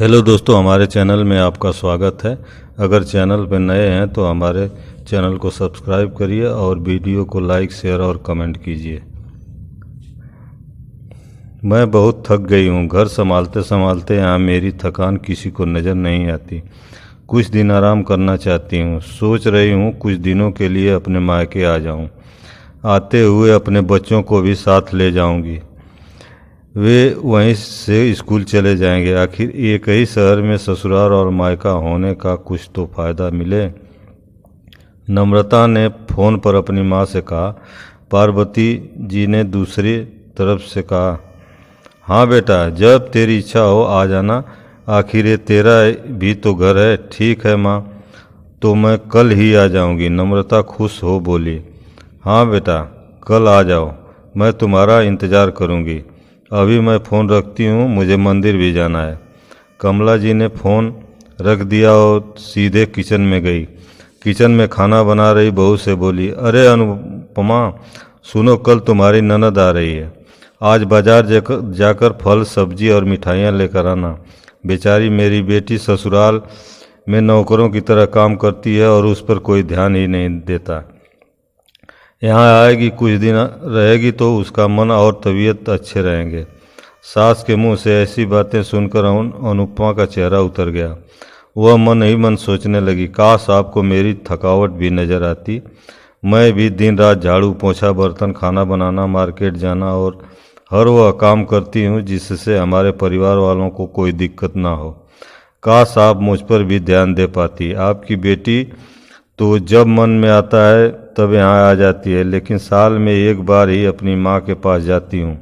Hello दोस्तों, हमारे channel में आपका स्वागत है। अगर चैनल पर नए हैं तो हमारे चैनल को सब्सक्राइब करिए और वीडियो को लाइक, शेयर और कमेंट कीजिए। मैं बहुत थक गई हूँ। घर संभालते संभालते यहाँ मेरी थकान किसी को नज़र नहीं आती। कुछ दिन आराम करना चाहती हूँ। सोच रही हूँ कुछ दिनों के लिए अपने मायके आ जाऊँ। आते हुए अपने बच्चों को भी साथ ले जाऊँगी। वे वहीं से स्कूल चले जाएंगे। आखिर एक ही शहर में ससुराल और मायका होने का कुछ तो फ़ायदा मिले। नम्रता ने फ़ोन पर अपनी माँ से कहा। पार्वती जी ने दूसरी तरफ से कहा, हाँ बेटा, जब तेरी इच्छा हो आ जाना। आखिर ये तेरा भी तो घर है। ठीक है माँ, तो मैं कल ही आ जाऊंगी। नम्रता खुश हो बोली, हाँ बेटा, कल आ जाओ, मैं तुम्हारा इंतज़ार करूंगी। अभी मैं फ़ोन रखती हूँ, मुझे मंदिर भी जाना है। कमला जी ने फ़ोन रख दिया और सीधे किचन में गई। किचन में खाना बना रही बहू से बोली, अरे अनुपमा, सुनो, कल तुम्हारी ननद आ रही है। आज बाजार जाकर फल, सब्जी और मिठाइयाँ लेकर आना। बेचारी मेरी बेटी ससुराल में नौकरों की तरह काम करती है और उस पर कोई ध्यान ही नहीं देता। यहाँ आएगी, कुछ दिन रहेगी तो उसका मन और तबीयत अच्छे रहेंगे। सास के मुंह से ऐसी बातें सुनकर अनुपमा का चेहरा उतर गया। वह मन ही मन सोचने लगी, काश आपको मेरी थकावट भी नज़र आती। मैं भी दिन रात झाड़ू पोछा, बर्तन, खाना बनाना, मार्केट जाना और हर वह काम करती हूँ जिससे हमारे परिवार वालों को कोई दिक्कत ना हो। काश आप मुझ पर भी ध्यान दे पाती। आपकी बेटी तो जब मन में आता है तब यहाँ आ जाती है, लेकिन साल में एक बार ही अपनी माँ के पास जाती हूँ,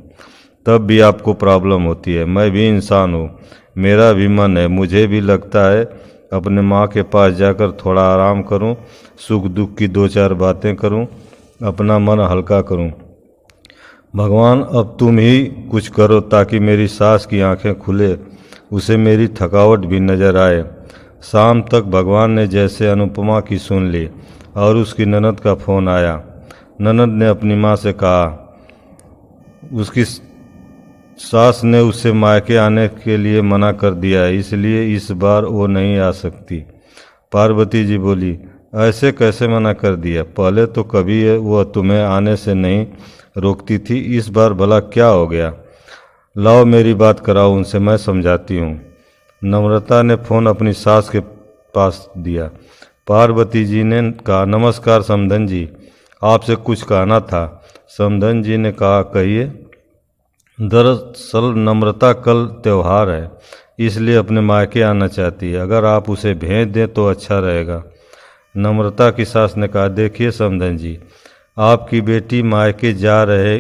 तब भी आपको प्रॉब्लम होती है। मैं भी इंसान हूँ, मेरा भी मन है। मुझे भी लगता है अपने माँ के पास जाकर थोड़ा आराम करूँ, सुख दुख की दो चार बातें करूँ, अपना मन हल्का करूँ। भगवान, अब तुम ही कुछ करो ताकि मेरी सास की आंखें खुले, उसे मेरी थकावट भी नज़र आए। शाम तक भगवान ने जैसे अनुपमा की सुन ली और उसकी ननद का फ़ोन आया। ननद ने अपनी माँ से कहा, उसकी सास ने उससे मायके आने के लिए मना कर दिया है, इसलिए इस बार वो नहीं आ सकती। पार्वती जी बोली, ऐसे कैसे मना कर दिया? पहले तो कभी वह तुम्हें आने से नहीं रोकती थी, इस बार भला क्या हो गया? लाओ मेरी बात कराओ उनसे, मैं समझाती हूँ। नम्रता ने फ़ोन अपनी सास के पास दिया। पार्वती जी ने कहा, नमस्कार समधन जी, आपसे कुछ कहना था। समधन जी ने कहा, कहिए। दरअसल नम्रता कल त्यौहार है, इसलिए अपने मायके आना चाहती है। अगर आप उसे भेज दें तो अच्छा रहेगा। नम्रता की सास ने कहा, देखिए समधन जी, आपकी बेटी मायके जा रहे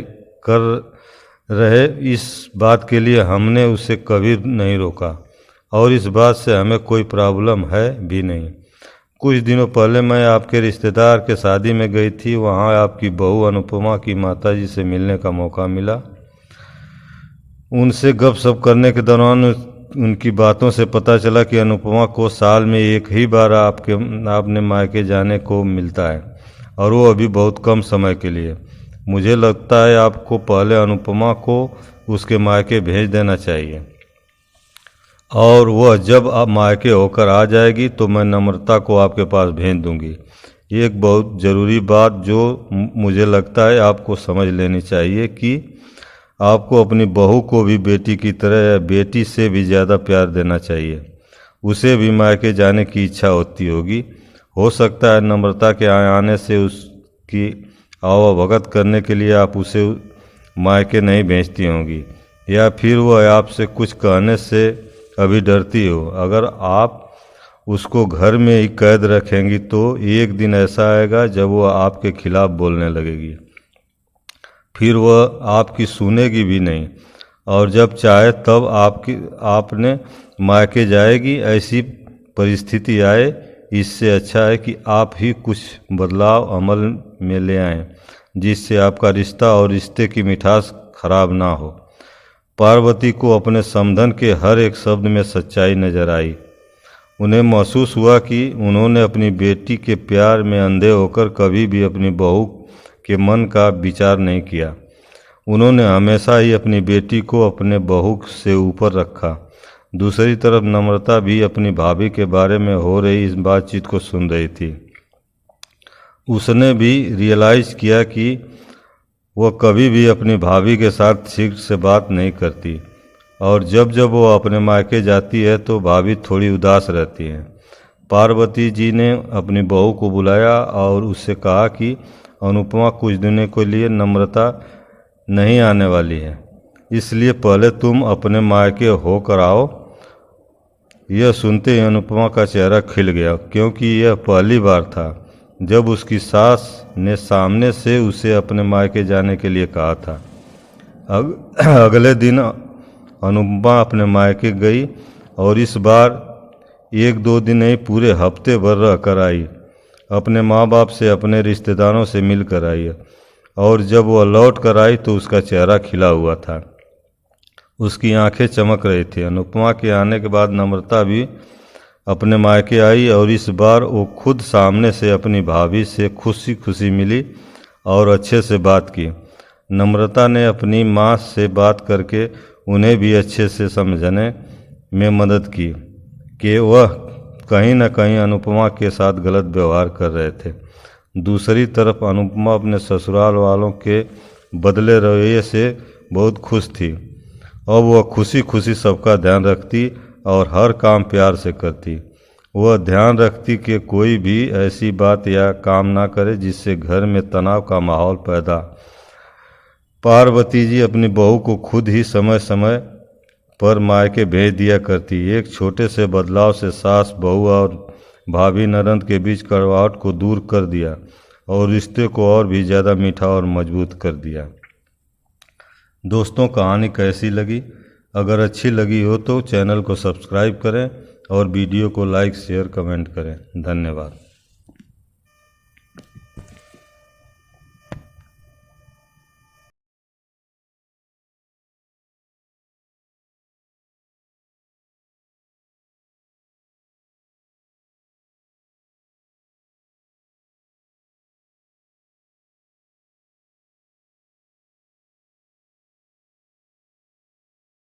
इस बात के लिए हमने उसे कभी नहीं रोका और इस बात से हमें कोई प्रॉब्लम है भी नहीं। कुछ दिनों पहले मैं आपके रिश्तेदार के शादी में गई थी। वहाँ आपकी बहू अनुपमा की माताजी से मिलने का मौका मिला। उनसे गपशप करने के दौरान उनकी बातों से पता चला कि अनुपमा को साल में एक ही बार आपने मायके जाने को मिलता है और वो अभी बहुत कम समय के लिए। मुझे लगता है आपको पहले अनुपमा को उसके मायके भेज देना चाहिए और वह जब आप मायके होकर आ जाएगी तो मैं नम्रता को आपके पास भेज दूंगी। एक बहुत ज़रूरी बात जो मुझे लगता है आपको समझ लेनी चाहिए कि आपको अपनी बहू को भी बेटी की तरह या बेटी से भी ज़्यादा प्यार देना चाहिए। उसे भी मायके जाने की इच्छा होती होगी। हो सकता है नम्रता के आने से उसकी आवाभगत करने के लिए आप उसे मायके नहीं भेजती होंगी, या फिर वह आपसे कुछ कहने से अभी डरती हो। अगर आप उसको घर में ही कैद रखेंगी तो एक दिन ऐसा आएगा जब वह आपके खिलाफ बोलने लगेगी, फिर वह आपकी सुनेगी भी नहीं और जब चाहे तब आपने मायके जाएगी। ऐसी परिस्थिति आए, इससे अच्छा है कि आप ही कुछ बदलाव अमल में ले आएं जिससे आपका रिश्ता और रिश्ते की मिठास खराब ना हो। पार्वती को अपने समधन के हर एक शब्द में सच्चाई नजर आई। उन्हें महसूस हुआ कि उन्होंने अपनी बेटी के प्यार में अंधे होकर कभी भी अपनी बहू के मन का विचार नहीं किया। उन्होंने हमेशा ही अपनी बेटी को अपने बहू से ऊपर रखा। दूसरी तरफ नम्रता भी अपनी भाभी के बारे में हो रही इस बातचीत को सुन रही थी। उसने भी रियलाइज़ किया कि वह कभी भी अपनी भाभी के साथ ठीक से बात नहीं करती और जब जब वो अपने मायके जाती है तो भाभी थोड़ी उदास रहती है। पार्वती जी ने अपनी बहू को बुलाया और उससे कहा कि अनुपमा कुछ दिनों के लिए नम्रता नहीं आने वाली है, इसलिए पहले तुम अपने मायके होकर आओ। यह सुनते ही अनुपमा का चेहरा खिल गया, क्योंकि यह पहली बार था जब उसकी सास ने सामने से उसे अपने मायके जाने के लिए कहा था। अगले दिन अनुपमा अपने मायके गई और इस बार 1-2 दिन नहीं, पूरे हफ्ते भर रह कर आई। अपने माँ बाप से, अपने रिश्तेदारों से मिल कर आई और जब वह लौट कर आई तो उसका चेहरा खिला हुआ था, उसकी आंखें चमक रही थी। अनुपमा के आने के बाद नम्रता भी अपने मायके आई और इस बार वो खुद सामने से अपनी भाभी से खुशी खुशी मिली और अच्छे से बात की। नम्रता ने अपनी माँ से बात करके उन्हें भी अच्छे से समझने में मदद की कि वह कहीं न कहीं अनुपमा के साथ गलत व्यवहार कर रहे थे। दूसरी तरफ अनुपमा अपने ससुराल वालों के बदले रवैये से बहुत खुश थी। अब वह खुशी खुशी सबका ध्यान रखती और हर काम प्यार से करती। वह ध्यान रखती कि कोई भी ऐसी बात या काम ना करे जिससे घर में तनाव का माहौल पैदा। पार्वती जी अपनी बहू को खुद ही समय समय पर मायके भेज दिया करती। एक छोटे से बदलाव से सास बहू और भाभी ननद के बीच कड़वाहट को दूर कर दिया और रिश्ते को और भी ज़्यादा मीठा और मजबूत कर दिया। दोस्तों, कहानी कैसी लगी? अगर अच्छी लगी हो तो चैनल को सब्सक्राइब करें और वीडियो को लाइक, शेयर, कमेंट करें। धन्यवाद।